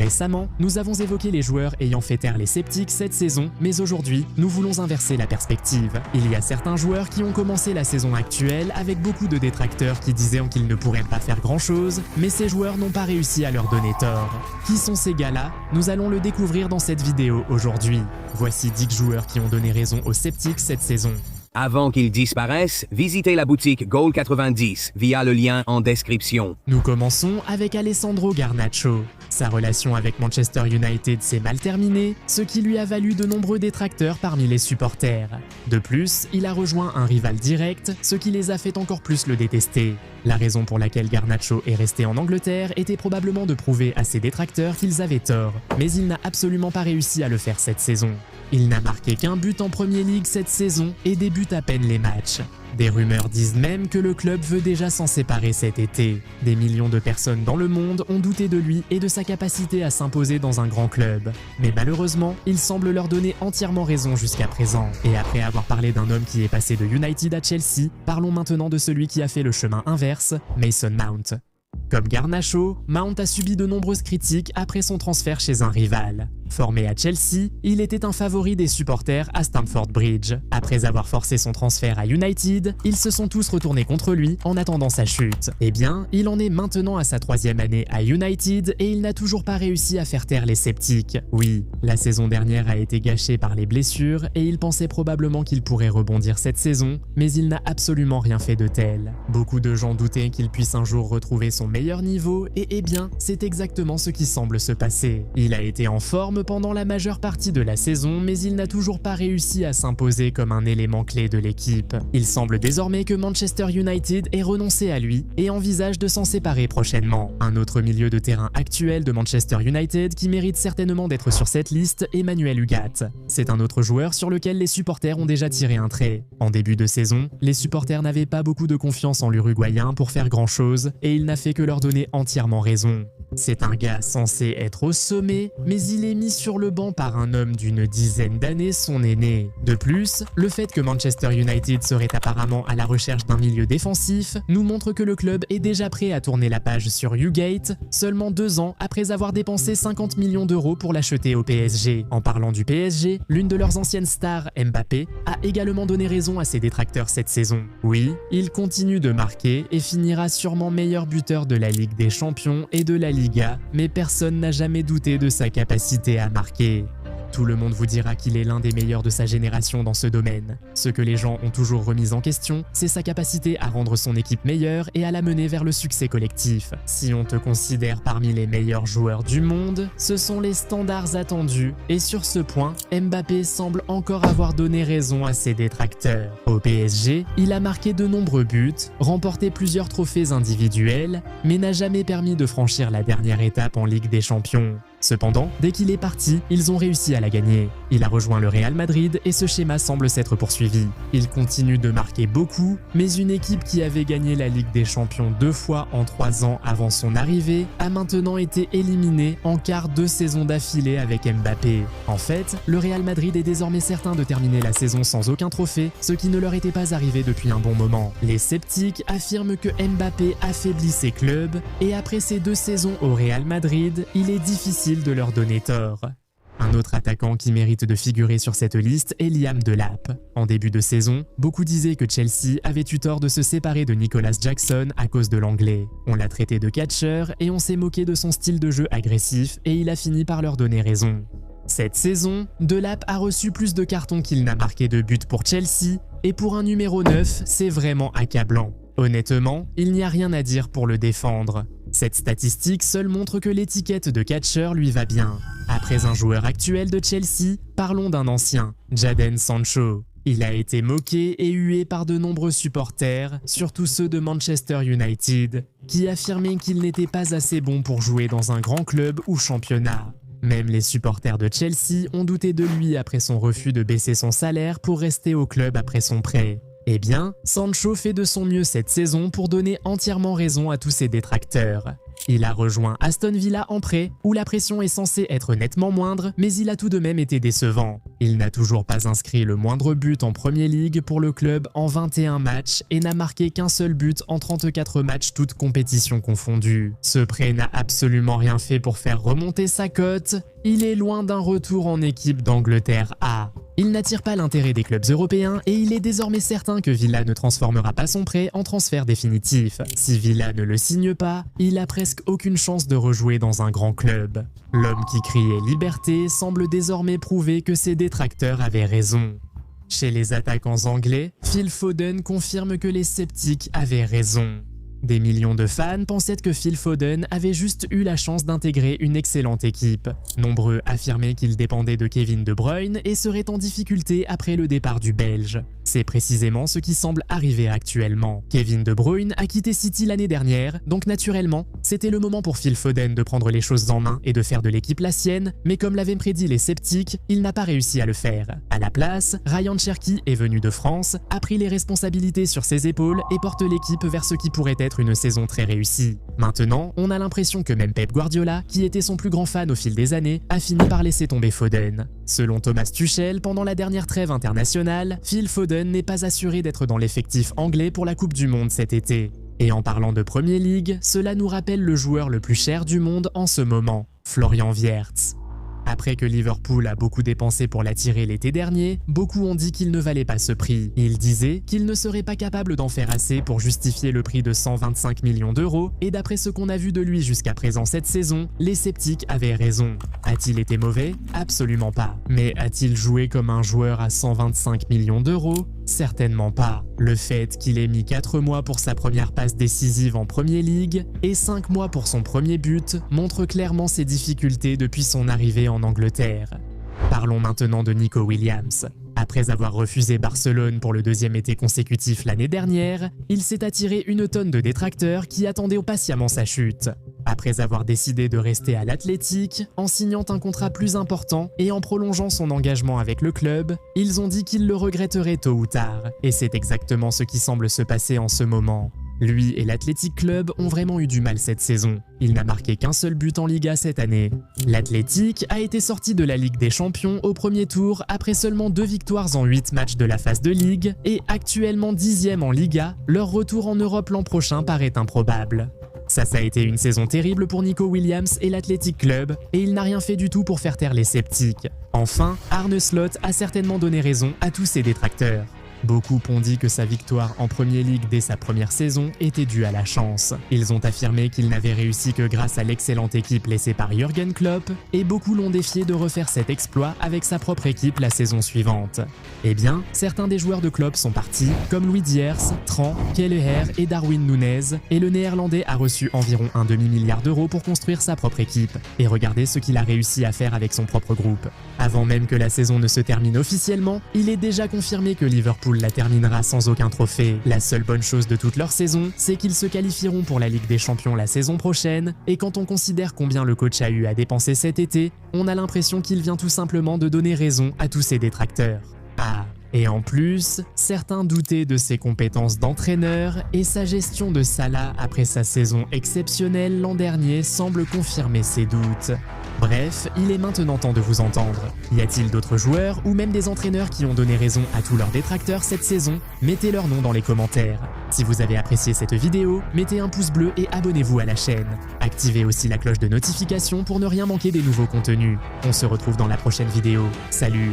Récemment, nous avons évoqué les joueurs ayant fait taire les sceptiques cette saison, mais aujourd'hui, nous voulons inverser la perspective. Il y a certains joueurs qui ont commencé la saison actuelle avec beaucoup de détracteurs qui disaient qu'ils ne pourraient pas faire grand-chose, mais ces joueurs n'ont pas réussi à leur donner tort. Qui sont ces gars-là? Nous allons le découvrir dans cette vidéo aujourd'hui. Voici 10 joueurs qui ont donné raison aux sceptiques cette saison. Avant qu'ils disparaissent, visitez la boutique Goal90 via le lien en description. Nous commençons avec Alessandro Garnacho. Sa relation avec Manchester United s'est mal terminée, ce qui lui a valu de nombreux détracteurs parmi les supporters. De plus, il a rejoint un rival direct, ce qui les a fait encore plus le détester. La raison pour laquelle Garnacho est resté en Angleterre était probablement de prouver à ses détracteurs qu'ils avaient tort, mais il n'a absolument pas réussi à le faire cette saison. Il n'a marqué qu'un but en Premier League cette saison et débute à peine les matchs. Des rumeurs disent même que le club veut déjà s'en séparer cet été. Des millions de personnes dans le monde ont douté de lui et de sa capacité à s'imposer dans un grand club. Mais malheureusement, il semble leur donner entièrement raison jusqu'à présent. Et après avoir parlé d'un homme qui est passé de United à Chelsea, parlons maintenant de celui qui a fait le chemin inverse, Mason Mount. Comme Garnacho, Mount a subi de nombreuses critiques après son transfert chez un rival. Formé à Chelsea, il était un favori des supporters à Stamford Bridge. Après avoir forcé son transfert à United, ils se sont tous retournés contre lui en attendant sa chute. Eh bien, il en est maintenant à sa 3e année à United et il n'a toujours pas réussi à faire taire les sceptiques. Oui, la saison dernière a été gâchée par les blessures et il pensait probablement qu'il pourrait rebondir cette saison, mais il n'a absolument rien fait de tel. Beaucoup de gens doutaient qu'il puisse un jour retrouver son meilleur niveau et eh bien, c'est exactement ce qui semble se passer. Il a été en forme pendant la majeure partie de la saison, mais il n'a toujours pas réussi à s'imposer comme un élément clé de l'équipe. Il semble désormais que Manchester United ait renoncé à lui et envisage de s'en séparer prochainement. Un autre milieu de terrain actuel de Manchester United qui mérite certainement d'être sur cette liste est Manuel Ugarte. C'est un autre joueur sur lequel les supporters ont déjà tiré un trait. En début de saison, les supporters n'avaient pas beaucoup de confiance en l'Uruguayen pour faire grand-chose et il n'a fait que leur donner entièrement raison. C'est un gars censé être au sommet, mais il est mis sur le banc par un homme d'une dizaine d'années, son aîné. De plus, le fait que Manchester United serait apparemment à la recherche d'un milieu défensif nous montre que le club est déjà prêt à tourner la page sur Ugarte, seulement 2 ans après avoir dépensé 50 millions d'euros pour l'acheter au PSG. En parlant du PSG, l'une de leurs anciennes stars, Mbappé, a également donné raison à ses détracteurs cette saison. Oui, il continue de marquer et finira sûrement meilleur buteur de la Ligue des Champions et de la Liga, mais personne n'a jamais douté de sa capacité à marquer. Tout le monde vous dira qu'il est l'un des meilleurs de sa génération dans ce domaine. Ce que les gens ont toujours remis en question, c'est sa capacité à rendre son équipe meilleure et à la mener vers le succès collectif. Si on te considère parmi les meilleurs joueurs du monde, ce sont les standards attendus, et sur ce point, Mbappé semble encore avoir donné raison à ses détracteurs. Au PSG, il a marqué de nombreux buts, remporté plusieurs trophées individuels, mais n'a jamais permis de franchir la dernière étape en Ligue des Champions. Cependant, dès qu'il est parti, ils ont réussi à la gagner. Il a rejoint le Real Madrid et ce schéma semble s'être poursuivi. Il continue de marquer beaucoup, mais une équipe qui avait gagné la Ligue des Champions 2 fois en 3 ans avant son arrivée a maintenant été éliminée en quart 2 saisons d'affilée avec Mbappé. En fait, le Real Madrid est désormais certain de terminer la saison sans aucun trophée, ce qui ne leur était pas arrivé depuis un bon moment. Les sceptiques affirment que Mbappé affaiblit ses clubs et après ces 2 saisons au Real Madrid, il est difficile de leur donner tort. Un autre attaquant qui mérite de figurer sur cette liste est Liam Delap. En début de saison, beaucoup disaient que Chelsea avait eu tort de se séparer de Nicolas Jackson à cause de l'anglais. On l'a traité de catcheur et on s'est moqué de son style de jeu agressif et il a fini par leur donner raison. Cette saison, Delap a reçu plus de cartons qu'il n'a marqué de buts pour Chelsea et pour un numéro 9, c'est vraiment accablant. Honnêtement, il n'y a rien à dire pour le défendre. Cette statistique seule montre que l'étiquette de catcheur lui va bien. Après un joueur actuel de Chelsea, parlons d'un ancien, Jadon Sancho. Il a été moqué et hué par de nombreux supporters, surtout ceux de Manchester United, qui affirmaient qu'il n'était pas assez bon pour jouer dans un grand club ou championnat. Même les supporters de Chelsea ont douté de lui après son refus de baisser son salaire pour rester au club après son prêt. Eh bien, Sancho fait de son mieux cette saison pour donner entièrement raison à tous ses détracteurs. Il a rejoint Aston Villa en prêt, où la pression est censée être nettement moindre, mais il a tout de même été décevant. Il n'a toujours pas inscrit le moindre but en Premier League pour le club en 21 matchs et n'a marqué qu'un seul but en 34 matchs toutes compétitions confondues. Ce prêt n'a absolument rien fait pour faire remonter sa cote. Il est loin d'un retour en équipe d'Angleterre A. Il n'attire pas l'intérêt des clubs européens et il est désormais certain que Villa ne transformera pas son prêt en transfert définitif. Si Villa ne le signe pas, il a presque aucune chance de rejouer dans un grand club. L'homme qui criait liberté semble désormais prouver que ses détracteurs avaient raison. Chez les attaquants anglais, Phil Foden confirme que les sceptiques avaient raison. Des millions de fans pensaient que Phil Foden avait juste eu la chance d'intégrer une excellente équipe. Nombreux affirmaient qu'il dépendait de Kevin De Bruyne et serait en difficulté après le départ du Belge. C'est précisément ce qui semble arriver actuellement. Kevin De Bruyne a quitté City l'année dernière, donc naturellement, c'était le moment pour Phil Foden de prendre les choses en main et de faire de l'équipe la sienne, mais comme l'avaient prédit les sceptiques, il n'a pas réussi à le faire. À la place, Ryan Cherki est venu de France, a pris les responsabilités sur ses épaules et porte l'équipe vers ce qui pourrait être une saison très réussie. Maintenant, on a l'impression que même Pep Guardiola, qui était son plus grand fan au fil des années, a fini par laisser tomber Foden. Selon Thomas Tuchel, pendant la dernière trêve internationale, Phil Foden n'est pas assuré d'être dans l'effectif anglais pour la Coupe du Monde cet été. Et en parlant de Premier League, cela nous rappelle le joueur le plus cher du monde en ce moment, Florian Wirtz. Après que Liverpool a beaucoup dépensé pour l'attirer l'été dernier, beaucoup ont dit qu'il ne valait pas ce prix. Ils disaient qu'il ne serait pas capable d'en faire assez pour justifier le prix de 125 millions d'euros, et d'après ce qu'on a vu de lui jusqu'à présent cette saison, les sceptiques avaient raison. A-t-il été mauvais? Absolument pas. Mais a-t-il joué comme un joueur à 125 millions d'euros? Certainement pas. Le fait qu'il ait mis 4 mois pour sa première passe décisive en Premier League et 5 mois pour son premier but montre clairement ses difficultés depuis son arrivée en Angleterre. Parlons maintenant de Nico Williams. Après avoir refusé Barcelone pour le deuxième été consécutif l'année dernière, il s'est attiré une tonne de détracteurs qui attendaient patiemment sa chute. Après avoir décidé de rester à l'Athletic, en signant un contrat plus important et en prolongeant son engagement avec le club, ils ont dit qu'ils le regretteraient tôt ou tard, et c'est exactement ce qui semble se passer en ce moment. Lui et l'Athletic Club ont vraiment eu du mal cette saison. Il n'a marqué qu'un seul but en Liga cette année. L'Athletic a été sorti de la Ligue des Champions au premier tour après seulement 2 victoires en 8 matchs de la phase de Ligue et actuellement 10e en Liga, leur retour en Europe l'an prochain paraît improbable. Ça a été une saison terrible pour Nico Williams et l'Athletic Club et il n'a rien fait du tout pour faire taire les sceptiques. Enfin, Arne Slot a certainement donné raison à tous ses détracteurs. Beaucoup ont dit que sa victoire en Premier League dès sa première saison était due à la chance. Ils ont affirmé qu'il n'avait réussi que grâce à l'excellente équipe laissée par Jürgen Klopp, et beaucoup l'ont défié de refaire cet exploit avec sa propre équipe la saison suivante. Eh bien, certains des joueurs de Klopp sont partis, comme Louis Diers, Tran, Kelleher et Darwin Núñez, et le Néerlandais a reçu environ un demi-milliard d'euros pour construire sa propre équipe. Et regardez ce qu'il a réussi à faire avec son propre groupe. Avant même que la saison ne se termine officiellement, il est déjà confirmé que Liverpool la terminera sans aucun trophée. La seule bonne chose de toute leur saison, c'est qu'ils se qualifieront pour la Ligue des Champions la saison prochaine, et quand on considère combien le coach a eu à dépenser cet été, on a l'impression qu'il vient tout simplement de donner raison à tous ses détracteurs. Ah, et en plus, certains doutaient de ses compétences d'entraîneur, et sa gestion de Salah après sa saison exceptionnelle l'an dernier semble confirmer ces doutes. Bref, il est maintenant temps de vous entendre. Y a-t-il d'autres joueurs ou même des entraîneurs qui ont donné raison à tous leurs détracteurs cette saison? Mettez leur nom dans les commentaires. Si vous avez apprécié cette vidéo, mettez un pouce bleu et abonnez-vous à la chaîne. Activez aussi la cloche de notification pour ne rien manquer des nouveaux contenus. On se retrouve dans la prochaine vidéo. Salut!